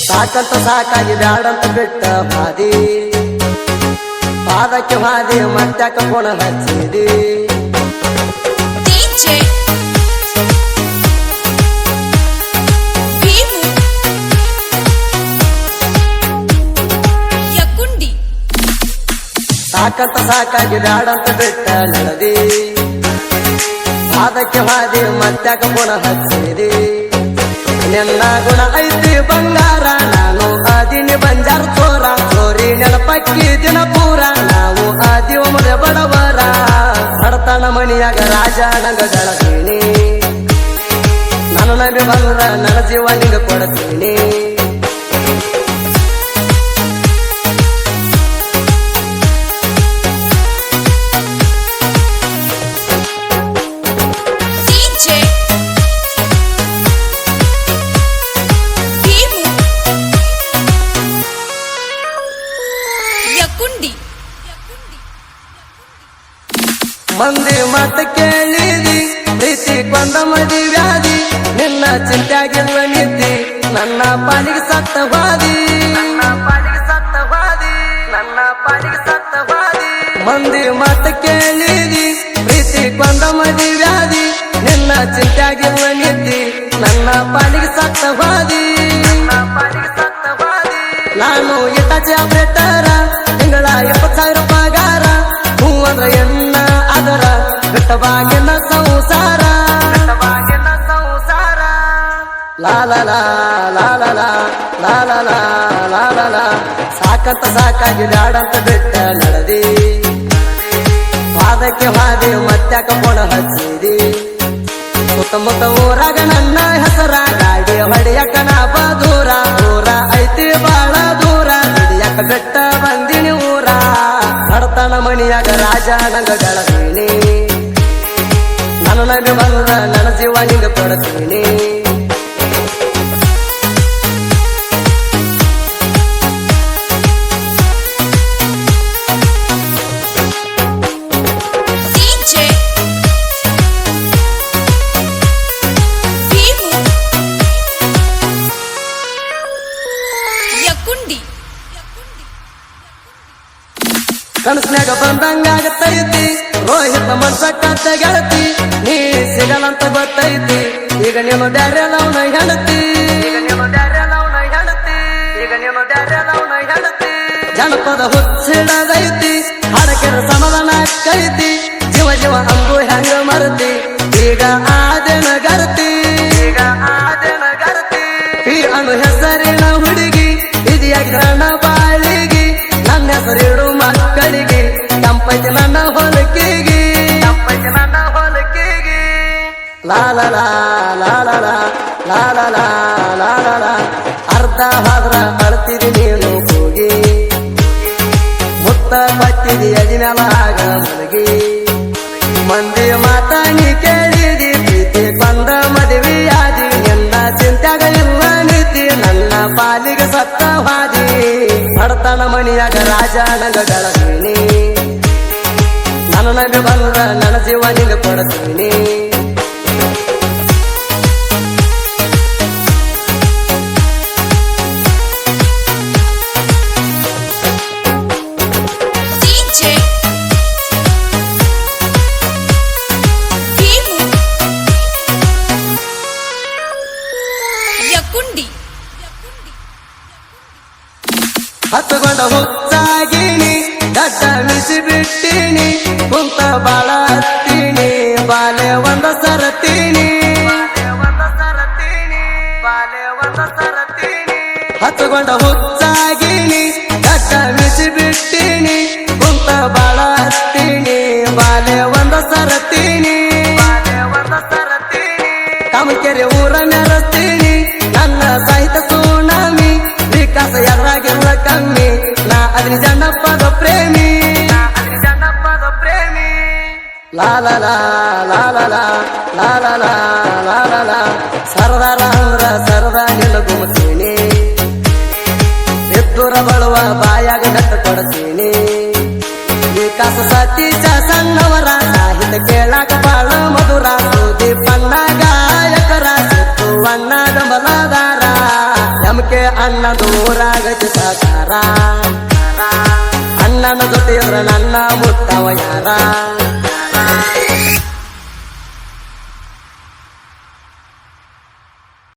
ಸಾಕಂತ ಸಾಕಾಗಿ ಬ್ಯಾಡಂತ ಬಿಟ್ಟ ಹಾದಿ ಪಾದಕ್ಕೆ ಹಾದಿ ಮತ್ತ್ಯಾಕ ಪುಣ ಹಚ್ಚಿದಿ ಸಾಕಂತ ಸಾಕಾಗಿ ಬ್ಯಾಡಂತ ಬಿಟ್ಟ ನಡೆದಿ ಪಾದಕ್ಕೆ ಹಾದಿ ಮತ್ತ್ಯಾಕ ಪುಣ ಹಚ್ಚಿದಿ ನಿನ್ನ ಗುಣ ಐತಿ ಬಂಗಾರ ನಾನು ಆದಿನಿ ಬಂಜಾರ ಚೋರ ಚೋರಿ ನೆನಪಕ್ಕಿ ದಿನ ಪೂರ ನಾವು ಆದಿವ ಮುದೆ ಬಡವರ ಬಡತನ ಮಣಿಯಾಗ ರಾಜ ನಂಗ ಗಳತೀನಿ ನನ್ನ ನಂಬಿ ಬಂದ್ರ ನನ್ನ ಜೀವ ನಿಂಗ ಕೊಡ್ತೀನಿ ಮಂದಿ ಮಾತ ಕೇಳಿದಿ ಪ್ರೀತಿ ಕೊಂದ ಮದಿ ವ್ಯಾಧಿ ನಿನ್ನ ಚಿಂತ್ಯಾಗಿಲ್ಲ ನಿದ್ದಿ ನನ್ನ ಪಾಲಿಗೆ ಸತ್ತವಾದಿ ಮಂದಿ ಮಾತ ಕೇಳಿದಿ ಪ್ರೀತಿ ಕೊಂದ ಮದಿ ವ್ಯಾಧಿ ನಿನ್ನ ಚಿಂತ್ಯಾಗಿಲ್ಲ ನಿದ್ದಿ ನನ್ನ ಪಾಲಿಗೆ ಸತ್ತವಾದಿ ನಾನು ಇಟ್ಟಾಚೆ ಆಪರೇಟರ ತಿಂಗಳ 70,000 ಪಗಾರ ಹೂ ಅಂದ್ರ ಎನ್ನ ಅದರ ಬಿಟ್ಟವಾಗಿನ ಸಂಸಾರ ಲಾಲಲ ಲಾಲಲ ಲಾಲಲ ಲಾಲಲ ಸಾಕಂತ ಸಾಕಾಗಿ ಬ್ಯಾಡಂತ ಬಿಟ್ಟ ನಡೆದಿ ಪಾದಕ್ಕೆ ಹಾದಿ ಮತ್ತ್ಯಾಕ ಪುಣ ಹಚ್ಚಿದಿ ಸುತ್ತಮುತ್ತ ಊರಾಗ ನನ್ನ ಹೆಸರ ಗಾಡಿ ಹೊಡೆಯಕ ನಾ ದೂರ ದೂರ ಐತಿ ಬಾಳ ದೂರ ಹಿಡಿಯಕ ಬೆಟ್ಟ ಬಂದಿನಿ ಊರ ಬಡತನ ಮಣಿಯಾಗ ರಾಜ ನಂಗ ಗಳತೀನಿ ನನ್ನ ನಂಬಿ ಬಂದ್ರ ನನ್ನ ಜೀವ ನಿಂಗ ಕೊಡ್ತೀನಿ ಕನಸ್ನ್ಯಾಗ ಬಂದಂಗಾಗತ್ತೈತಿ ರೋಹಿತ ಮನ್ಸ ಕತ್ತ ಗೆಳತಿ ನೀ ಸಿಗಲಂತ ಗೊತ್ತೈತಿ ಈಗ ನೀನು ಬ್ಯಾರೆ ಲವ್ನ ಹೆಣತಿ ಜನಪದ ಹುಚ್ಚಿಡದೈತಿ ಹಡಕೆರ ಸಮಾಧಾನ ಕೈತಿ ಜೀವ ಜೀವ ಅಂಬು ಹೆಂಗ ಮರತಿ ಈಗ ಆದೆನ ಗರತಿ ಈ ಅನು ಹೆಸರಿನ ಹುಡುಗಿ ಇದಿಯಾಗಿ ನನ್ನ ಬಾಳಿಗಿ ನನ್ನ ಹೆಸರಿಡು ಮಕ್ಕಳಿಗೆ ತಂಪೈತಿ ನನ್ನ ಹೊಲಕಿಗೆ ಲಾಲಲ ಲಾಲಲ ಲಾಲಲ ಲಾಲಲ ಅರ್ಧ ಹಾದ್ರ ಅಳ್ತಿದಿ ನೀನು ಹೋಗಿ ಮುತ್ತ ಬತ್ತಿದಿ ಅದಿನೆಲ ಆಗ ಮಲಗಿ ಮಂದಿ ಮಾತ ನೀ ಕೇಳಿದಿ ಪ್ರೀತಿ ಬಂದ ಮದುವೆಯಾದಿ ನಿನ್ನ ಚಿಂತ್ಯಾಗ ಇಲ್ಲ ನಿದ್ದಿ ನನ್ನ ಪಾಲಿಗೆ ಸತ್ತವಾದಿ ಬಡತನ ಮಣಿಯಾಗ ರಾಜ ನಂಗ ಗಳತೀನಿ ನನ್ನ ನಂಬಿ ಬಂದ್ರ ನನ್ನ ಜೀವ ನಿಂಗ ಕೊಡ್ತೀನಿ ಹತ್ತುಕೊಂಡ ಹುಚ್ಚಾಗಿನಿ ದಡ್ಡ ಮಿಸಿ ಬಿಟ್ಟಿನಿ ಕುಂತ ಬಾಳ ಹತ್ತೀನಿ ಬಾಲೆ ಒಂದ ಸರತೀನಿ ಹತ್ತುಕೊಂಡ ಹುಚ್ಚಾಗಿನಿ ದಡ್ಡ ಮಿಸಿ ಬಿಟ್ಟಿನಿ ಕುಂತ ಬಾಳ ಹತ್ತೀನಿ ಬಾಲೆ ಒಂದ ಸರತೀನಿ ಕಾಮಕೆರೆ ಊರ ನೆರಸ್ತೀನಿ ನನ್ನ ಸಾಹಿತ್ಯ ಸುನಾಮಿ ವಿಕಾಸ ಯಾರಾಗಿಲ್ಲ ಕಮ್ಮಿ ನಾ ಅದಿನ ಜನಪದ ಪ್ರೇಮಿ ಲಾಲಲ ಲಾಲಲ ಲಾಲಲ ಲಾಲಲ ಸರದಾರ ಅಂದ್ರ ಸರದಾ ನಿನ್ನ ಗುಮತೀನಿ ಎದ್ದು ಅದಕ್ಕೆ ಅಣ್ಣ ದೂರಾಗತಿ ಸಾಕಾರ ಅಣ್ಣನ ಜೊತೆ ಇದ್ರ ನನ್ನ ಮುತ್ತವ ಯಾರ